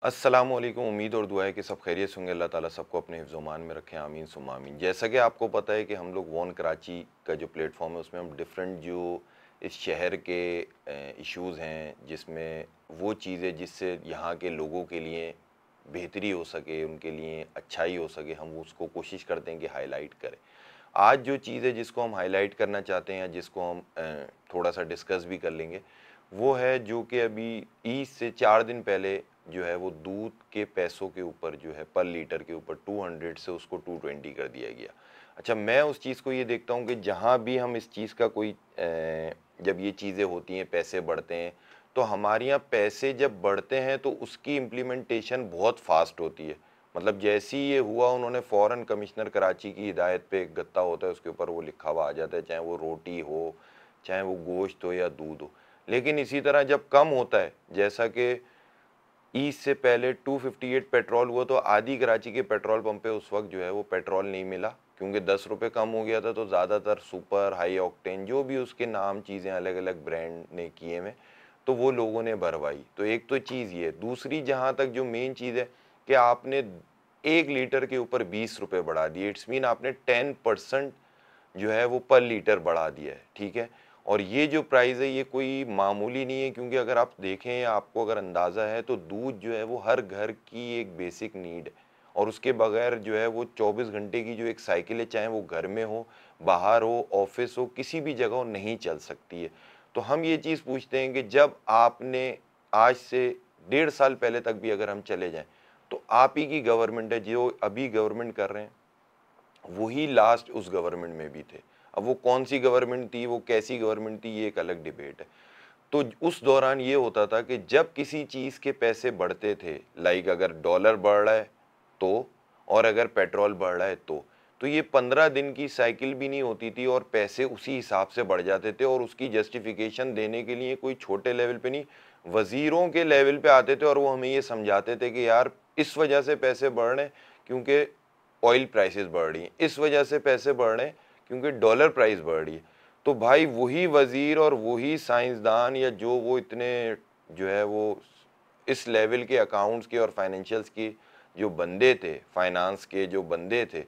अस्सलामुअलैकुम। उम्मीद और दुआ है कि सब खैरियत होंगे। अल्लाह ताला सबको अपने हिफ्ज़-ओ-मान में रखें, आमीन सुम्मा आमीन। जैसा कि आपको पता है कि हम लोग वॉन कराची का जो प्लेटफॉर्म है उसमें हम डिफरेंट जो इस शहर के इश्यूज़ हैं, जिसमें वो चीज़ें जिससे यहाँ के लोगों के लिए बेहतरी हो सके, उनके लिए अच्छाई हो सके, हम उसको कोशिश करते हैं कि हाईलाइट करें। आज जो चीज़ है जिसको हम हाईलाइट करना चाहते हैं या जिसको हम थोड़ा सा डिस्कस भी कर लेंगे, वो है जो कि अभी ईद से 4 दिन पहले जो है वो दूध के पैसों के ऊपर जो है पर लीटर के ऊपर 200 से उसको 220 कर दिया गया। अच्छा, मैं उस चीज़ को ये देखता हूँ कि जहाँ भी हम इस चीज़ का कोई जब ये चीज़ें होती हैं, पैसे बढ़ते हैं, तो हमारे यहाँ पैसे जब बढ़ते हैं तो उसकी इम्प्लीमेंटेशन बहुत फास्ट होती है। मतलब जैसे ही ये हुआ, उन्होंने फ़ौरन कमिश्नर कराची की हिदायत पे एक गत्ता होता है, उसके ऊपर वो लिखा हुआ आ जाता है, चाहे वो रोटी हो, चाहे वो गोश्त हो या दूध हो। लेकिन इसी तरह जब कम होता है, जैसा कि ईद से पहले 258 पेट्रोल हुआ, तो आधी कराची के पेट्रोल पंप पे उस वक्त जो है वो पेट्रोल नहीं मिला, क्योंकि 10 रुपये कम हो गया था। तो ज़्यादातर सुपर हाई ऑक्टेन जो भी उसके नाम चीज़ें अलग अलग ब्रांड ने किए हुए, तो वो लोगों ने भरवाई। तो एक तो चीज़ ये, दूसरी जहाँ तक जो मेन चीज़ है कि आपने 1 लीटर के ऊपर 20 रुपये बढ़ा दिए। इट्स मीन आपने 10% जो है वो पर लीटर बढ़ा दिया है, ठीक है। और ये जो प्राइस है ये कोई मामूली नहीं है, क्योंकि अगर आप देखें या आपको अगर अंदाज़ा है तो दूध जो है वो हर घर की एक बेसिक नीड है, और उसके बगैर जो है वो 24 घंटे की जो एक साइकिल है, चाहे वो घर में हो, बाहर हो, ऑफिस हो, किसी भी जगह हो, नहीं चल सकती है। तो हम ये चीज़ पूछते हैं कि जब आपने आज से 1.5 साल पहले तक भी अगर हम चले जाएं, तो आप ही की गवर्नमेंट है, जो अभी गवर्नमेंट कर रहे हैं वही लास्ट उस गवर्नमेंट में भी थे। अब वो कौन सी गवर्नमेंट थी, वो कैसी गवर्नमेंट थी, ये एक अलग डिबेट है। तो उस दौरान ये होता था कि जब किसी चीज़ के पैसे बढ़ते थे, लाइक अगर डॉलर बढ़ रहा है तो, और अगर पेट्रोल बढ़ रहा है तो ये 15 दिन की साइकिल भी नहीं होती थी और पैसे उसी हिसाब से बढ़ जाते थे। और उसकी जस्टिफिकेशन देने के लिए कोई छोटे लेवल पे नहीं, वज़ीरों के लेवल पे आते थे और वो हमें ये समझाते थे कि यार इस वजह से पैसे बढ़ रहे हैं क्योंकि ऑयल प्राइसेस बढ़ रही हैं, इस वजह से पैसे बढ़ रहे हैं क्योंकि डॉलर प्राइस बढ़ रही है। तो भाई वही वज़ीर और वही साइंसदान या जो वो इतने जो है वो इस लेवल के अकाउंट्स के और फाइनेंशियल्स के जो बंदे थे, फाइनेंस के जो बंदे थे,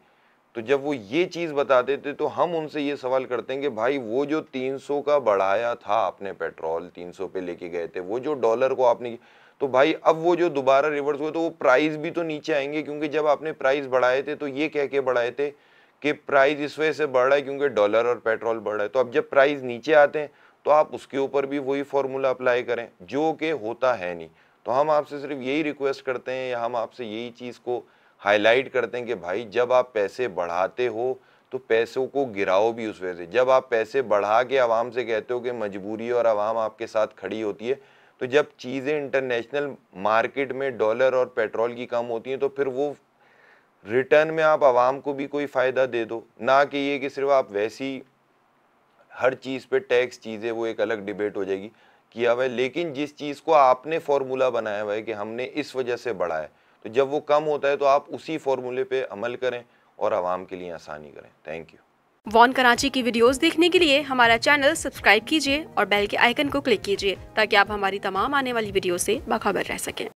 तो जब वो ये चीज़ बताते थे तो हम उनसे ये सवाल करते हैं कि भाई वो जो 300 का बढ़ाया था आपने, पेट्रोल 300 पे लेके गए थे, वो जो डॉलर को आपने, तो भाई अब वो जो दोबारा रिवर्स हुए तो वो प्राइस भी तो नीचे आएंगे, क्योंकि जब आपने प्राइस बढ़ाए थे तो ये कह के बढ़ाए थे कि प्राइस इस वजह से बढ़ रहा है क्योंकि डॉलर और पेट्रोल बढ़ रहा है। तो अब जब प्राइस नीचे आते हैं तो आप उसके ऊपर भी वही फॉर्मूला अप्लाई करें, जो कि होता है नहीं। तो हम आपसे सिर्फ यही रिक्वेस्ट करते हैं या हम आपसे यही चीज़ को हाईलाइट करते हैं कि भाई जब आप पैसे बढ़ाते हो तो पैसों को गिराओ भी उस वजह से। जब आप पैसे बढ़ा के आवाम से कहते हो कि मजबूरी और आवाम आपके साथ खड़ी होती है, तो जब चीज़ें इंटरनेशनल मार्केट में डॉलर और पेट्रोल की कम होती हैं तो फिर वो रिटर्न में आप आवाम को भी कोई फ़ायदा दे दो, ना कि ये कि सिर्फ आप वैसी हर चीज़ पे टैक्स चीज़ें, वो एक अलग डिबेट हो जाएगी, किया हुआ है। लेकिन जिस चीज़ को आपने फार्मूला बनाया हुआ है कि हमने इस वजह से बढ़ाया है, तो जब वो कम होता है तो आप उसी फार्मूले पे अमल करें और आवाम के लिए आसानी करें। Thank you. वॉन कराची की वीडियोस देखने के लिए हमारा चैनल सब्सक्राइब कीजिए और बेल के आइकन को क्लिक कीजिए ताकि आप हमारी तमाम आने वाली वीडियो से बाखबर रह सकें।